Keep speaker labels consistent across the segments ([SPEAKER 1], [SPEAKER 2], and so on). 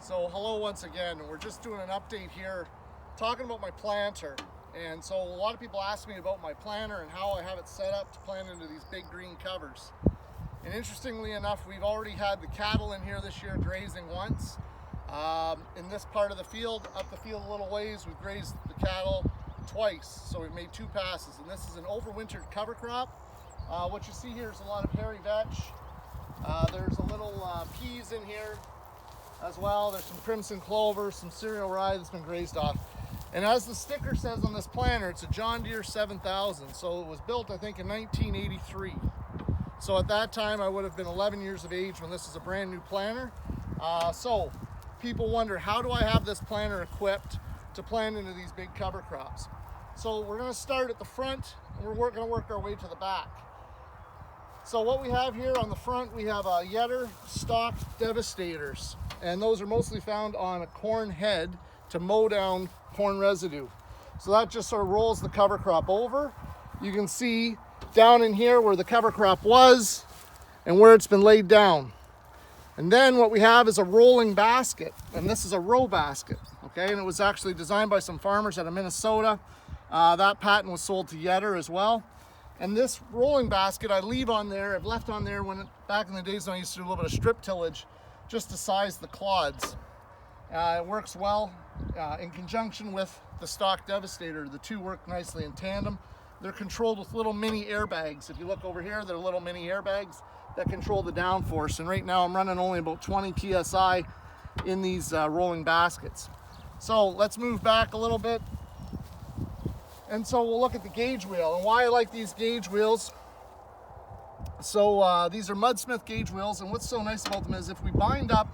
[SPEAKER 1] So hello once again. We're just doing an update here talking about my planter. And so a lot of people ask me about my planter and how I have it set up to plant into these big green covers. And interestingly enough, we've already had the cattle in here this year grazing once. In this part of the field, up the field a little ways, we've grazed the cattle twice. So we've made 2 passes. And this is an overwintered cover crop. What you see here is a lot of hairy vetch. There's a little peas in here as well. There's some crimson clover, some cereal rye that's been grazed off. And as the sticker says on this planter, it's a John Deere 7000. So it was built, I think, in 1983. So at that time, I would have been 11 years of age when this is a brand new planter. So people wonder, how do I have this planter equipped to plant into these big cover crops? So we're going to start at the front, and we're going to work our way to the back. So what we have here on the front, we have Yetter stock Devastators, and those are mostly found on a corn head to mow down corn residue. So that just sort of rolls the cover crop over. You can see down in here where the cover crop was and where it's been laid down. And then what we have is a rolling basket, and this is a row basket, okay? And it was actually designed by some farmers out of Minnesota. That patent was sold to Yetter as well. And this rolling basket I leave on there, I've left on there back in the days when I used to do a little bit of strip tillage just to size the clods. It works well in conjunction with the stock Devastator. The two work nicely in tandem. They're controlled with little mini airbags. If you look over here, they're little mini airbags that control the downforce. And right now I'm running only about 20 PSI in these rolling baskets. So let's move back a little bit. And so we'll look at the gauge wheel and why I like these gauge wheels. So these are Mudsmith gauge wheels, and what's so nice about them is if we bind up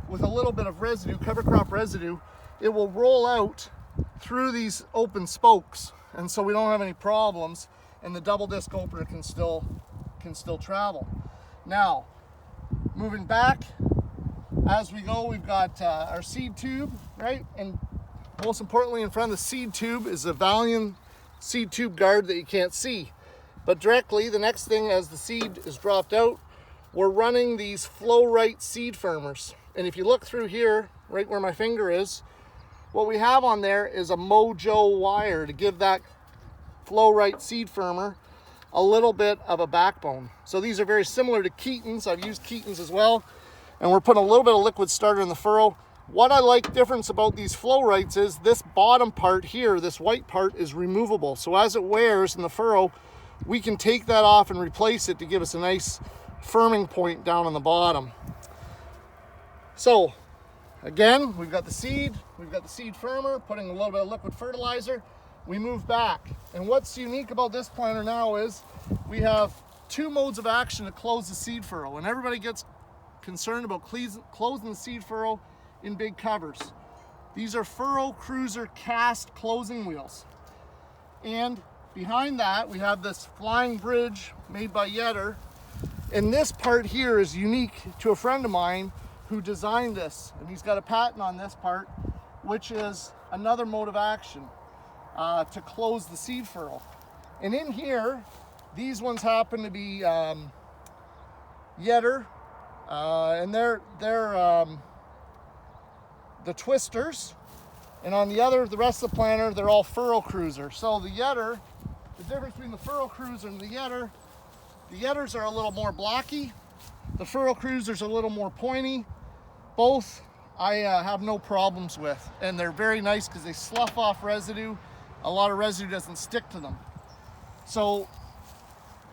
[SPEAKER 1] with a little bit of residue, cover crop residue, it will roll out through these open spokes, and so we don't have any problems, and the double disc opener can still travel. Now, moving back as we go, we've got our seed tube, right? And most importantly, in front of the seed tube is a Valiant seed tube guard that you can't see. But directly, the next thing as the seed is dropped out, we're running these Flow-Rite seed firmers. And if you look through here, right where my finger is, what we have on there is a Mojo wire to give that Flow-Rite seed firmer a little bit of a backbone. So these are very similar to Keaton's. I've used Keaton's as well. And we're putting a little bit of liquid starter in the furrow. What I like difference about these Flow-Rites is this bottom part here, this white part, is removable. So as it wears in the furrow, we can take that off and replace it to give us a nice firming point down on the bottom. So again, we've got the seed firmer, putting a little bit of liquid fertilizer. We move back. And what's unique about this planter now is we have 2 modes of action to close the seed furrow. And everybody gets concerned about closing the seed furrow in big covers. These are Furrow Cruiser cast closing wheels. And behind that, we have this flying bridge made by Yetter. And this part here is unique to a friend of mine who designed this. And he's got a patent on this part, which is another mode of action to close the seed furrow. And in here, these ones happen to be Yetter, and they're the twisters, and on the rest of the planter, they're all Furrow Cruiser. So the Yetter, the difference between the Furrow Cruiser and the Yetters are a little more blocky. The Furrow Cruisers are a little more pointy. Both I have no problems with, and they're very nice because they slough off residue. A lot of residue doesn't stick to them. So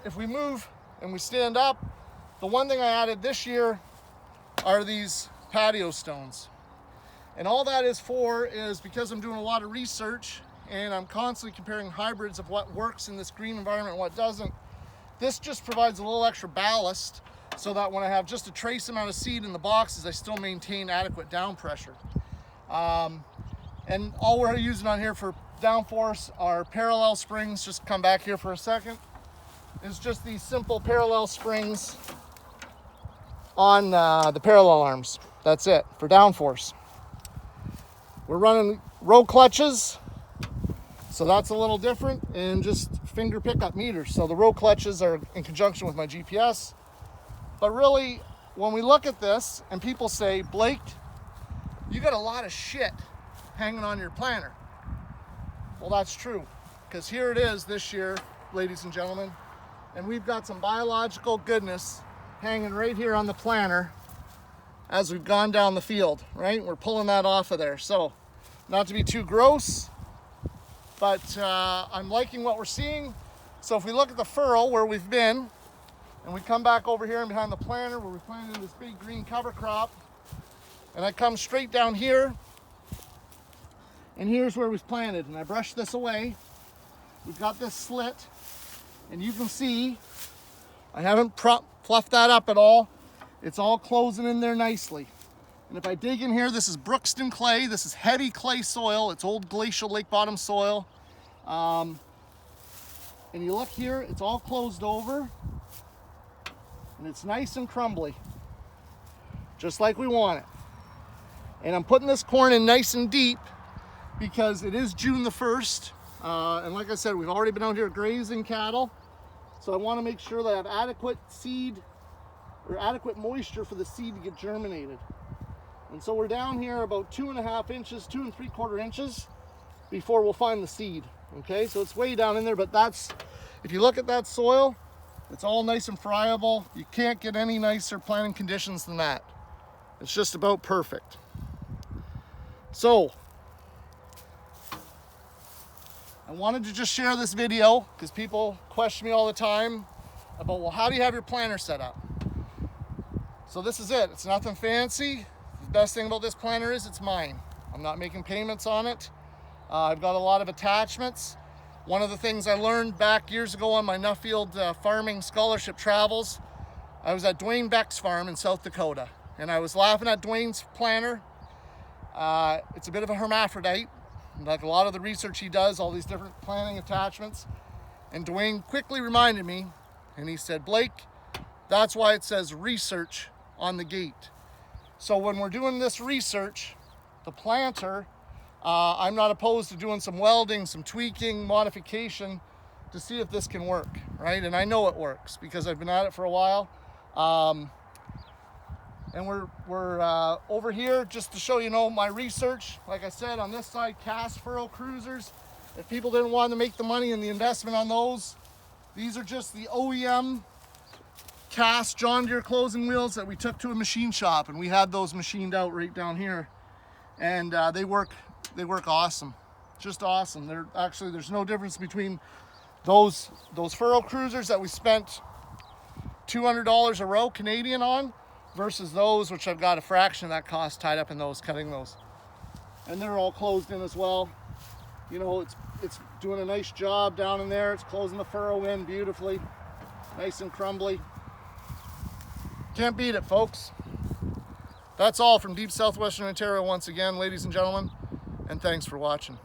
[SPEAKER 1] if we move and we stand up, the one thing I added this year are these patio stones. And all that is for is because I'm doing a lot of research and I'm constantly comparing hybrids of what works in this green environment and what doesn't. This just provides a little extra ballast so that when I have just a trace amount of seed in the boxes, I still maintain adequate down pressure. And all we're using on here for downforce are parallel springs. Just come back here for a second. It's just these simple parallel springs on the parallel arms. That's it for downforce. We're running row clutches, so that's a little different, and just finger pickup meters. So the row clutches are in conjunction with my GPS. But really, when we look at this and people say, Blake, you got a lot of shit hanging on your planter. Well, that's true, because here it is this year, ladies and gentlemen, and we've got some biological goodness hanging right here on the planter as we've gone down the field, right? We're pulling that off of there. So, not to be too gross, but I'm liking what we're seeing. So if we look at the furrow where we've been, and we come back over here and behind the planter where we planted this big green cover crop, and I come straight down here, and here's where we've planted, and I brush this away. We've got this slit, and you can see I haven't fluffed that up at all. It's all closing in there nicely. And if I dig in here, this is Brookston clay. This is heady clay soil. It's old glacial lake bottom soil. And you look here, it's all closed over. And it's nice and crumbly. Just like we want it. And I'm putting this corn in nice and deep because it is June the 1st. And like I said, we've already been out here grazing cattle. So I want to make sure that I have adequate seed or adequate moisture for the seed to get germinated. And so we're down here about 2.5 inches, 2 3/4 inches before we'll find the seed. Okay, so it's way down in there, but that's, if you look at that soil, it's all nice and friable. You can't get any nicer planting conditions than that. It's just about perfect. So, I wanted to just share this video because people question me all the time about, well, how do you have your planter set up? So this is it. It's nothing fancy. The best thing about this planter is it's mine. I'm not making payments on it. I've got a lot of attachments. One of the things I learned back years ago on my Nuffield farming scholarship travels, I was at Dwayne Beck's farm in South Dakota, and I was laughing at Dwayne's planter. It's a bit of a hermaphrodite, like a lot of the research he does, all these different planting attachments. And Dwayne quickly reminded me, and he said, Blake, that's why it says research on the gate. So when we're doing this research, the planter, I'm not opposed to doing some welding, some tweaking, modification to see if this can work, right? And I know it works because I've been at it for a while. And we're over here just to show you know my research. Like I said, on this side, cast furrow cruisers. If people didn't want to make the money and the investment on those, these are just the OEM cast John Deere closing wheels that we took to a machine shop, and we had those machined out right down here, and they work awesome, just awesome. There's no difference between those furrow cruisers that we spent $200 a row Canadian on versus those which I've got a fraction of that cost tied up in those, cutting those, and they're all closed in as well. You know, it's doing a nice job down in there. It's closing the furrow in beautifully, nice and crumbly. Can't beat it, folks. That's all from deep southwestern Ontario once again, ladies and gentlemen, and thanks for watching.